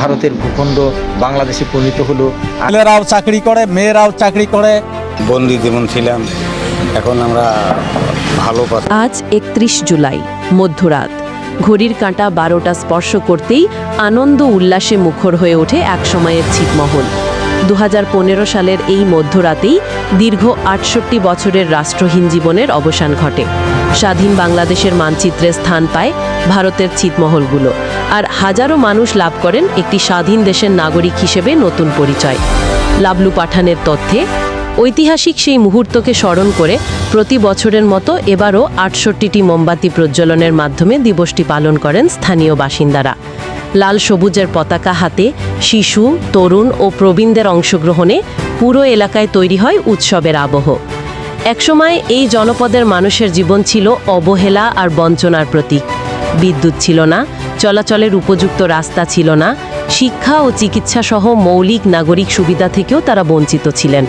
ভারতের ভূখণ্ড বাংলাদেশে পরিণত হলো। ছেলেরাও চাকরি করে, মেয়েরাও চাকরি করে। বন্দি জীবন ছিলাম, এখন আমরা ভালো কথা। আজ 31 জুলাই, মধ্যরাত। ঘড়ির কাঁটা 12টা স্পর্শ করতেই আনন্দ উল্লাসে মুখর হয়ে ওঠে একসময়ের ছিটমহল। 2015 সালের এই মধ্যরাতেই দীর্ঘ 68 বছরের রাষ্ট্রহীন জীবনের অবসান ঘটে। স্বাধীন বাংলাদেশের মানচিত্রে স্থান পায় ভারতের ছিটমহলগুলো, আর হাজারো মানুষ লাভ করেন একটি স্বাধীন দেশের নাগরিক হিসেবে নতুন পরিচয়। লাবলু পাঠানের তথ্যে ঐতিহাসিক সেই মুহূর্তকে স্মরণ করে প্রতি বছরের মতো এবারও 68টি মোমবাতি প্রজ্বলনের মাধ্যমে দিবসটি পালন করেন স্থানীয় বাসিন্দারা। লাল সবুজের পতাকা হাতে শিশু, তরুণ ও প্রবীণদের অংশগ্রহণে পুরো এলাকায় তৈরি হয় উৎসবের আবহ। একসময় এই জনপদের মানুষের জীবন ছিল অবহেলা আর বঞ্চনার প্রতীক। বিদ্যুৎ ছিল না, চলাচলের উপযুক্ত রাস্তা ছিল না, শিক্ষা ও চিকিৎসা সহ মৌলিক নাগরিক সুবিধা থেকেও তারা বঞ্চিত ছিলেন।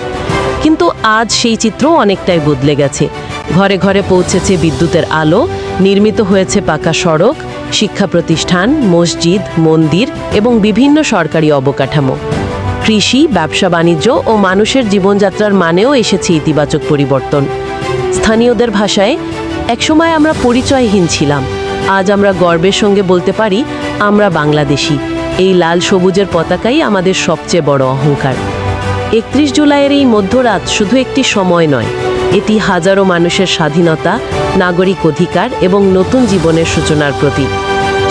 কিন্তু আজ সেই চিত্র অনেকটাই বদলে গেছে। ঘরে ঘরে পৌঁছেছে বিদ্যুতের আলো, নির্মিত হয়েছে পাকা সড়ক, শিক্ষা প্রতিষ্ঠান, মসজিদ, মন্দির এবং বিভিন্ন সরকারি অবকাঠামো। কৃষি, ব্যবসা বাণিজ্য ও মানুষের জীবনযাত্রার মানেও এসেছে ইতিবাচক পরিবর্তন। স্থানীয়দের ভাষায়, একসময় আমরা পরিচয়হীন ছিলাম, আজ আমরা গর্বের সঙ্গে বলতে পারি আমরা বাংলাদেশি। এই লাল সবুজের পতাকাই আমাদের সবচেয়ে বড় অহংকার। 31 জুলাইয়ের এই মধ্যরাত শুধু একটি সময় নয়, এটি হাজারো মানুষের স্বাধীনতা, নাগরিক অধিকার এবং নতুন জীবনের সূচনার প্রতীক।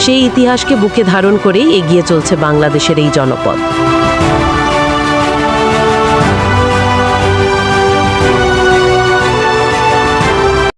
সেই ইতিহাসকে বুকে ধারণ করেই এগিয়ে চলছে বাংলাদেশের এই জনপদ।